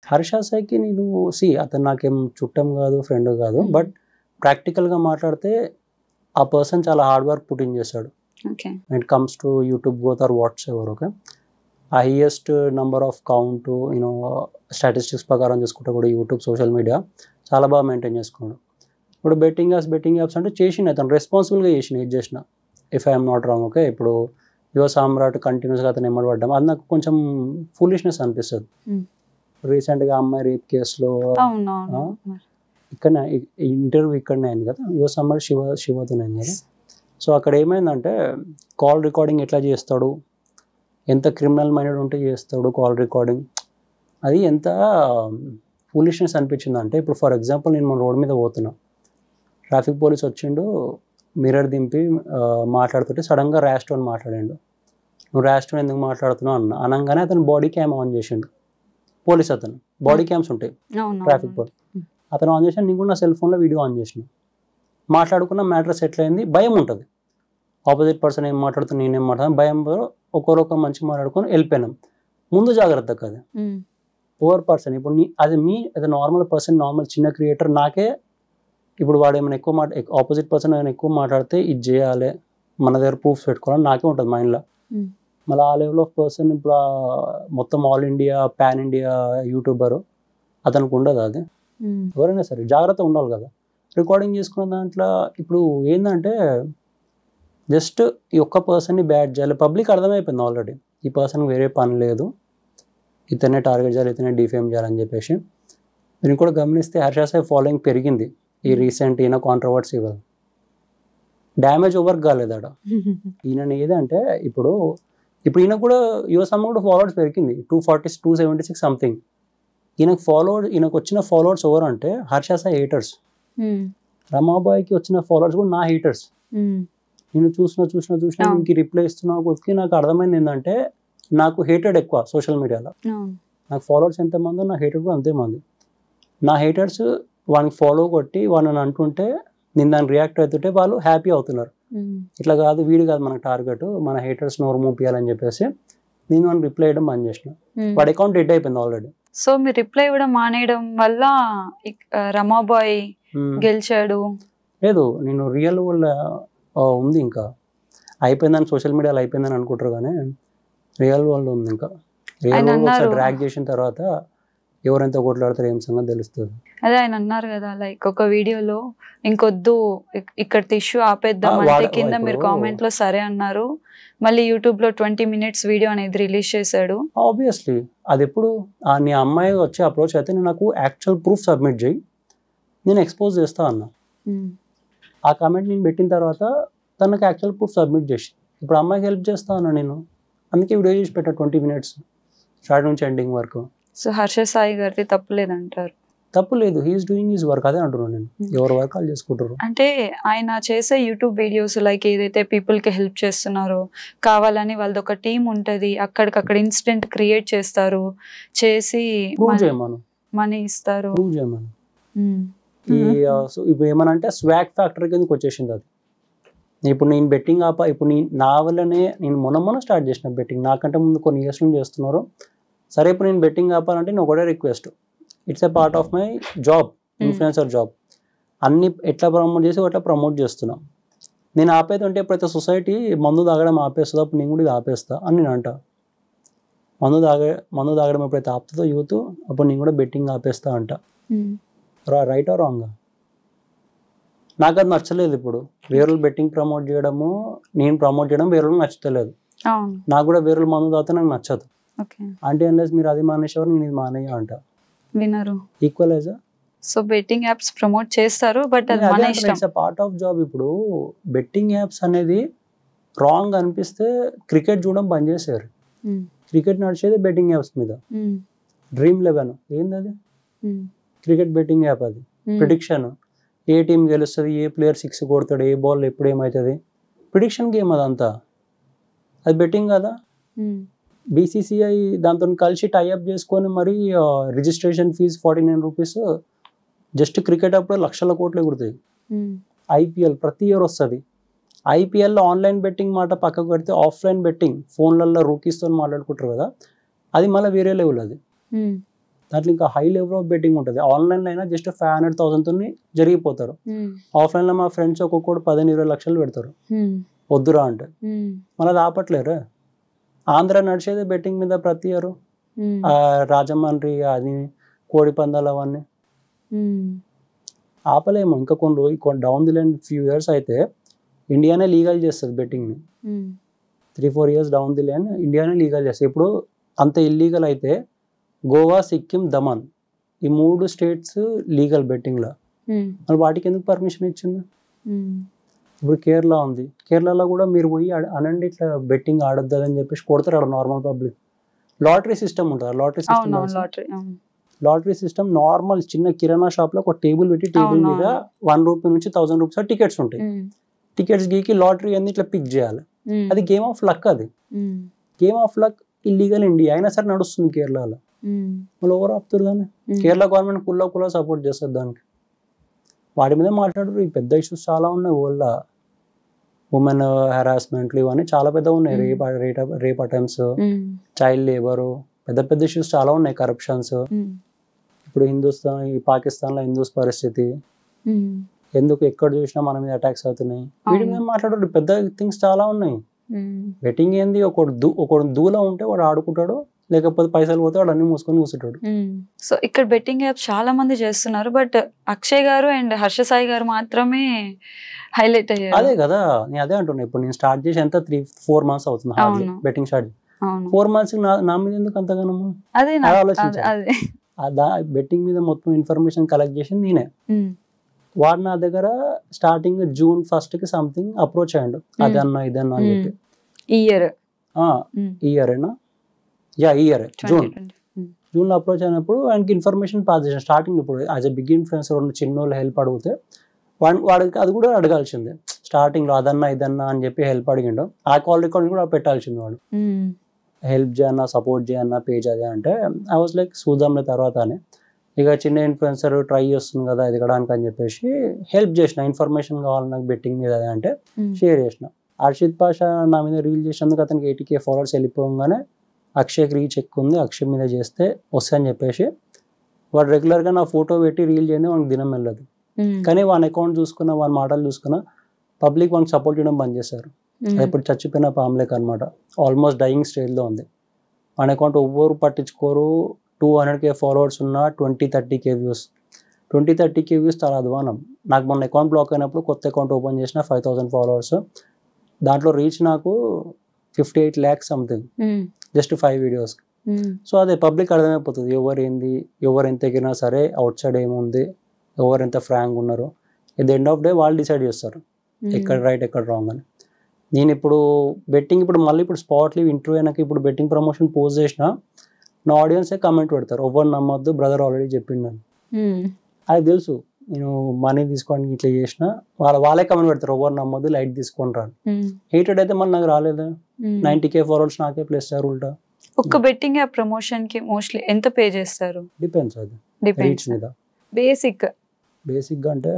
హర్ష సాయికి నేను అతను నాకేం చుట్టం కాదు, ఫ్రెండ్ కాదు. బట్ ప్రాక్టికల్గా మాట్లాడితే ఆ పర్సన్ చాలా హార్డ్ వర్క్ పుట్ ఇన్ చేశాడు. It comes to YouTube growth or whatsoever. Okay, highest number of count statistics ప్రకారం చూసుకుంటే కూడా యూట్యూబ్ సోషల్ మీడియా చాలా బాగా మెయింటైన్ చేసుకున్నాడు. ఇప్పుడు బెట్టింగ్ యాప్స్ అంటే చేసిన అతను రెస్పాన్సిబుల్గా ఇది చేసిన, if I'm not wrong. Okay, ఇప్పుడు యువ సామ్రాట్ కంటిన్యూస్గా అతను ఎమ్మడి పడ్డాం, అది నాకు కొంచెం ఫూలిష్నెస్ అనిపిస్తుంది. రీసెంట్గా అమ్మాయి రేప్ కేసులో ఇక్కడనే ఇంటర్వ్యూ ఇక్కడనే అయింది కదా, యువ సామ్రాట్ శివతో అయింది కదా. సో అక్కడ ఏమైందంటే కాల్ రికార్డింగ్ ఎట్లా చేస్తాడు, ఎంత క్రిమినల్ మైండెడ్ ఉంటే చేస్తాడు కాల్ రికార్డింగ్, అది ఎంత ఫూలిష్నెస్ అనిపించింది అంటే, ఇప్పుడు ఫర్ ఎగ్జాంపుల్ నేను మన రోడ్ మీద పోతున్నా, ట్రాఫిక్ పోలీస్ వచ్చిండు, మిర్రర్ దింపి మాట్లాడుతుంటే సడన్గా ర్యాష్ టోన్ మాట్లాడిండు. నువ్వు ర్యాష్ టోన్ ఎందుకు మాట్లాడుతున్నావు అనగానే అతను బాడీ క్యామ్ ఆన్ చేసిండు. పోలీస్ అతను బాడీ క్యామ్స్ ఉంటాయి ట్రాఫిక్ పోలీస్, అతను ఆన్ చేసిన, నేను కూడా నా సెల్ ఫోన్లో వీడియో ఆన్ చేసిన, మాట్లాడుకున్న మ్యాటర్ సెటిల్ అయింది. భయం ఉంటుంది, ఆపోజిట్ పర్సన్ ఏం మాట్లాడుతున్నా నేనేం మాట్లాడుతాను, భయంతో ఒకరొక మంచి మాట్లాడుకొని వెళ్ళిపోయినాం. ముందు జాగ్రత్త కదా ఓవర్ పర్సన్. ఇప్పుడు అది నార్మల్ పర్సన్, నార్మల్ చిన్న క్రియేటర్, నాకే ఇప్పుడు వాడు ఏమైనా ఎక్కువ ఆపోజిట్ పర్సన్ ఏమైనా ఎక్కువ మాట్లాడితే ఇది చేయాలి, మన దగ్గర ప్రూఫ్స్ పెట్టుకోవాలని నాకే ఉంటుంది మైండ్లో. మళ్ళీ ఆ లెవెల్ ఆఫ్ పర్సన్ ఇప్పుడు మొత్తం all India pan India YouTuber అతనికి ఉండదు. అది ఎవరైనా సరే జాగ్రత్త ఉండాలి కదా. రికార్డింగ్ చేసుకున్న దాంట్లో ఇప్పుడు ఏంటంటే జస్ట్ ఈ ఒక్క పర్సన్ని బ్యాడ్ చేయాలి, పబ్లిక్ అర్థమైపోయింది ఆల్రెడీ, ఈ పర్సన్కి వేరే పని లేదు, ఇతనే టార్గెట్ చేయాలి, ఇతనే డిఫేమ్ చేయాలని చెప్పేసి. మీరు కూడా గమనిస్తే హర్ష సాయి ఫాలోయింగ్ పెరిగింది ఈ రీసెంట్ ఈయన కాంట్రవర్సీ వల్ల. డ్యామేజ్ ఓవర్ కాలేదాడ ఈయన ఏదంటే ఇప్పుడు ఈయన కూడా యువసమ్మ కూడా ఫాలోవర్స్ పెరిగింది 276 సంథింగ్. ఈయనకు వచ్చిన ఫాలోవర్స్ ఎవరు అంటే హర్ష సాయి హేటర్స్, రమాబాయికి వచ్చిన ఫాలోవర్స్ కూడా నా హేటర్స్. నేను చూసిన ఇంక రిప్లై ఇస్తున్నా కొద్దికి నాకు అర్థమైంది ఏంటంటే నాకు హేటెడ్ ఎక్కువ సోషల్ మీడియాలో. నాకు ఫాలోవర్స్ ఎంతమందో నా హేటెడ్ కూడా అంతే మంది. నా హేటర్స్ వానికి ఫాలో కొట్టి వాళ్ళని అంటుంటే నేను దాన్ని రియాక్ట్ అవుతుంటే వాళ్ళు హ్యాపీ అవుతున్నారు. ఇట్లా కాదు, వీడు కాదు మనకు టార్గెట్, మన హేటర్స్ నోరు మూపియాలని చెప్పేసి నేను వానికి రిప్లై ఇవ్వడం బంద్ చేసిన. వాడి అకౌంట్ డెడ్ అయిపోయింది ఆల్రెడీ. సో మీరు రిప్లై ఇవ్వడం మానేయడం వల్ల రమాబాయ్ గెలిచాడు? లేదు, నేను రియల్ వల్ల ఉంది, ఇంకా అయిపోయిందని సోషల్ మీడియాలో అయిపోయిందని అనుకుంటారు కానీ రియల్ వరల్డ్ ఉంది. ఇంకా రియల్ వరల్డ్ డ్రాగ్ చేసిన తర్వాత ఎవరెంత కొట్లాడతారు ఏం సంగతి తెలుస్తుంది. అదే ఆయన అన్నారు కదా, లైక్ ఒక వీడియోలో ఇంకొద్దు ఇక్కడ ఇష్యూ ఆపేద్దాం అంటే కింద మీరు కామెంట్ లో సరే అన్నారు, మళ్ళీ యూట్యూబ్ లో 20 minutes వీడియో అనేది రిలీజ్ చేశాడు. ఆబ్వియస్లీ అది ఎప్పుడు నీ అమ్మాయి వచ్చి అప్రోచ్ అయితే నాకు యాక్చువల్ ప్రూఫ్ సబ్మిట్ చేయి, నేను ఎక్స్పోజ్ చేస్తా అన్నా. ఆ కామెంట్ నేను పెట్టిన తర్వాత తనకు యాక్చువల్ ప్రూఫ్ సబ్మిట్ చేసి ఇప్పుడు అమ్మాయికి హెల్ప్ చేస్తా అన్నా నేను, అందుకే వీడియో చేసి పెట్టా 20 minutes స్టార్ట్ నుంచి ఎండింగ్ వరకు. సో హర్ష సాయి గారిది తప్పు లేదంటారు? తప్పు లేదు, హీఈస్ డూయింగ్ హిస్ వర్క్, అదే అంటున్నాను నేను. ఎవరి వర్క్ వాళ్ళు చేసుకుంటారు. అంటే ఆయన చేసే యూట్యూబ్ వీడియోస్ లైక్ ఏదైతే పీపుల్ కి హెల్ప్ చేస్తున్నారో కావాలని వాళ్ళది ఒక టీం ఉంటది, అక్కడికక్కడ ఇన్సిడెంట్ క్రియేట్ చేస్తారు, చేసి మనీ ఇస్తారు. ఇప్పుడు ఏమనంటే స్వాగ్ ఫ్యాక్టర్ కిందకి వచ్చేసింది అది. ఇప్పుడు నేను బెట్టింగ్ ఇప్పుడు నా వల్లనే నేను మొన్న స్టార్ట్ చేసిన బెట్టింగ్, నాకంటే ముందు కొన్ని ఇయర్స్ నుంచి చేస్తున్నారు. సరే ఇప్పుడు నేను బెట్టింగ్ ఆపాలంటే నేను ఒకటే request, it's a part of my job, influencer job. అన్ని ఎట్లా ప్రమోట్ చేసి అట్లా ప్రమోట్ చేస్తున్నాం. నేను ఆపేదంటే ఎప్పుడైతే సొసైటీ మందు తాగడం ఆపేస్తుందో అప్పుడు నేను కూడా ఇది ఆపేస్తా అని నేను అంట. మందు తాగడం ఎప్పుడైతే ఆపుతుందో యూత్ అప్పుడు నేను కూడా బెట్టింగ్ ఆపేస్తా అంట. Right are wrong? నాకు అది నచ్చలేదు. ఇప్పుడు వేరే బెట్టింగ్ ప్రమోట్ చేయడము, నేను ప్రమోట్ చేయడం వేరే నచ్చలేదు. నాకు కూడా వేరే మందు తాగితే నాకు నచ్చదు. అంటే అన్లెస్ మీరు అది మానేసేవారు నేను ఇది మానేయ అంట. వినరు equalise. So betting apps promote చేస్తారు, బట్ అది మన ఇష్టం, it's a part of job. ఇప్పుడు బెట్టింగ్ యాప్స్ అనేది రాంగ్ అనిపిస్తే క్రికెట్ చూడడం బంద్ చేశారు. క్రికెట్ నడిచేది బెట్టింగ్ యాప్స్ మీద. డ్రీమ్ 11 ఏంది అది, క్రికెట్ బెట్టింగ్ యాప్. అది ప్రిడిక్షన్, ఏ టీం గెలుస్తుంది, ఏ ప్లేయర్ 6 కొడతాడు, ఏ బాల్ ఎప్పుడు ఏమవుతుంది, ప్రిడిక్షన్ గేమ్ అదంతా. అది బెట్టింగ్ కదా. బీసీసీఐ దాంతో కలిసి టైఅప్ చేసుకొని మరి registration fees 49 rupees. Just cricket అప్పుడు లక్షల కోట్లు ఎగురుతాయి. ఐపీఎల్ ప్రతి ఇయర్ వస్తుంది. ఐపీఎల్లో ఆన్లైన్ బెట్టింగ్ మాట పక్కకు పెడితే ఆఫ్లైన్ బెట్టింగ్ ఫోన్లలో రూకీస్తో మాట్లాడుకుంటారు కదా, అది మళ్ళీ వేరే లెవెల్. అది దాంట్లో ఇంకా హై లెవెల్ ఆఫ్ బెట్టింగ్ ఉంటుంది. ఆన్లైన్లో అయినా జస్ట్ 500,000తో జరిగిపోతారు. ఆఫ్లైన్లో మా ఫ్రెండ్స్ ఒక్కొక్కడు 15-20 లక్షలు పెడతారు వద్దురా అంటే. మళ్ళీ అది ఆపట్లేరు. ఆంధ్ర నడిచేది బెట్టింగ్ మీద ప్రతి ఇయర్. రాజమండ్రి అది కోడి పందాలు అవన్నీ ఆపలేము. ఇంకా కొన్ని down the line few years అయితే ఇండియానే లీగల్ చేస్తుంది బెట్టింగ్ని. 3-4 years డౌన్ ది లైన్ ఇండియానే లీగల్ చేస్తుంది. ఇప్పుడు అంత ఇల్లీగల్ అయితే గోవా, సిక్కిం, దమన్ ఈ 3 స్టేట్స్ లీగల్ బెట్టింగ్లో. మరి వాటికి ఎందుకు పర్మిషన్ ఇచ్చింది? ఇప్పుడు కేరళ ఉంది, కేరళలో కూడా మీరు పోయి అనండి ఇట్లా బెట్టింగ్ ఆడొద్దు అని చెప్పేసి కొడతారు అక్కడ నార్మల్ పబ్లిక్. లాటరీ సిస్టమ్ ఉంటుంది. లాటరీ సిస్టమ్ నార్మల్ చిన్న కిరాణా షాప్లో ఒక టేబుల్ పెట్టి టేబుల్ మీద 1 రూపీ నుంచి 1000 రూపీస్ టికెట్స్ ఉంటాయి. టికెట్స్ గీకి లాటరీ అన్ని ఇట్లా పిక్ చేయాలి. అది గేమ్ ఆఫ్ లక్. అది game of luck illegal India అయినా సరే నడుస్తుంది కేరళలో. మళ్ళీ ఓవర్ ఆపుతారు దాన్ని. కేరళ గవర్నమెంట్ కుల్ల సపోర్ట్ చేస్తుంది దానికి. వాటి మీద మాట్లాడారు. ఈ పెద్ద ఇష్యూస్ చాలా ఉన్నాయి వరల్డ్. ఉమెన్ హెరాస్మెంట్లు ఇవన్నీ చాలా పెద్ద ఉన్నాయి. రేప్ అటెంప్ట్స్, చైల్డ్ లేబర్, పెద్ద పెద్ద ఇష్యూస్ చాలా ఉన్నాయి. కరప్షన్స్. ఇప్పుడు పాకిస్తాన్లో హిందూస్ పరిస్థితి ఎందుకు ఎక్కడ చూసినా మన మీద అటాక్స్ అవుతున్నాయి. వీటి మీద మాట్లాడారు. పెద్ద థింగ్స్ చాలా ఉన్నాయి. బెట్టింగ్ ఏంది, ఒకడు దూల ఉంటే వాడు ఆడుకుంటాడు, లేకపోతే పైసలు పోతే వాడు అన్ని మూసుకొని కూర్చుంటాడు. సో ఇక్కడ బెట్టింగ్ యాప్స్ చాలా మంది చేస్తున్నారు. బట్ అక్షయ్ గారు అండ్ హర్ష సాయి గారు మాత్రమే హైలైట్ అయ్యారు. అదే కదా నేను అదే అంటున్నా. ఇప్పుడు నేను స్టార్ట్ చేసి ఎంత 3-4 months అవుతుంది బెట్టింగ్ స్టార్ట్. 4 months నా మీద ఎందుకు అంతగానము ఆలోచించాలి. బెట్టింగ్ మీద మొత్తం ఇన్ఫర్మేషన్ కలెక్ట్ చేసి నేనే. వాడు నా దగ్గర starting June 1st something approach అయ్యాడు. అదన్నా ఇదన్నా అని చెప్పి. ఈ ఇయరేనా? ఈ ఇయర్ జూన్లో అప్రోచ్ అయినప్పుడు ఆయనకి ఇన్ఫర్మేషన్ పాస్ చేసాను. స్టార్టింగ్ ఇప్పుడు యాజ్ ఎ బిగ్ ఇన్ఫ్లుయెన్సర్ ఉన్న చిన్నోళ్ళు హెల్ప్ అడిగితే వాడికి అది కూడా అడగాల్సిందే. స్టార్టింగ్లో అదన్నా ఇదన్నా అని చెప్పి హెల్ప్ అడిగిండు. ఆ కాల్ రికార్డ్ కూడా పెట్టాల్సింది. వాడు హెల్ప్ చేయన్నా, సపోర్ట్ చేయన్నా, పేజ్ అదే అంటే ఐ వాజ్ లైక్ చూద్దాంలే తర్వాత అని. ఇక చిన్న ఇన్ఫ్లుయెన్సర్ ట్రై చేస్తుంది కదా ఎదగడానికి అని చెప్పేసి హెల్ప్ చేసిన. ఇన్ఫర్మేషన్ కావాలి నాకు బెట్టింగ్ మీద అంటే షేర్ చేసిన. అర్షిద్ పాషా నా మీద రీల్ చేసినందుకు అతనికి 80K ఫాలోవర్స్ వెళ్ళిపోగానే అక్షయ్కి రీచ్ ఎక్కువ ఉంది, అక్షయ్ మీద చేస్తే వస్తాయని చెప్పేసి వాడు రెగ్యులర్గా నా ఫోటో పెట్టి రీల్ చేయండి, వానికి దినం వెళ్ళదు. కానీ వాని అకౌంట్ చూసుకున్న, వాని మాటలు చూసుకున్న పబ్లిక్ వానికి సపోర్ట్ చేయడం బంద్ చేశారు. ఇప్పుడు చచ్చిపోయిన పామ్లేక్ అనమాట. ఆల్మోస్ట్ డైయింగ్ స్టేజ్లో ఉంది. వాని అకౌంట్ ఎవ్వరు పట్టించుకోరు. 200K ఫాలోవర్స్ ఉన్న 20-30K వ్యూస్. 20-30K వ్యూస్ చాలా అధ్వానం. నాకు మొన్న అకౌంట్ బ్లాక్ అయినప్పుడు కొత్త అకౌంట్ ఓపెన్ చేసిన 5,000 ఫాలోవర్స్. దాంట్లో రీచ్ నాకు 58 lakhs something, just 5 videos. So అదే పబ్లిక్ అర్థమైపోతుంది ఎవరు ఏంది, ఎవరు ఎంత ఎగిరినా సరే అవుట్ సైడ్ ఏముంది, ఎవరు ఎంత ఫ్రాంక్ ఉన్నారు. At the end of day వాళ్ళు డిసైడ్ చేస్తారు ఎక్కడ రైట్ ఎక్కడ రాంగ్ అని. నేను ఇప్పుడు బెట్టింగ్ ఇప్పుడు స్పాట్ లీవ్ ఇంటర్వ్యూ అయినాక ఇప్పుడు బెట్టింగ్ ప్రమోషన్ పోస్ట్ చేసిన నా ఆడియన్సే కమెంట్ పెడతారు, ఎవరు నమ్మొద్దు బ్రదర్ ఆల్రెడీ చెప్పిండు అని. అది తెలుసు నేను మనీ తీసుకోవడానికి ఇట్లా చేసిన వాళ్ళే కమెంట్ పెడతారు, ఎవరు నమ్మొద్దు లైట్ తీసుకొని రాను. హేటెడ్ అయితే మళ్ళీ నాకు రాలేదు. 90K ఫాలోవర్స్ నాకే ప్లస్ సార్ ఉల్టా. ఒక్క బెట్టింగ్ యాప్ ప్రమోషన్ కి మోస్ట్లీ ఎంత పే చేస్తారు? డిపెండ్స్. అది రీచ్ మీద. బేసిక్ గా అంటే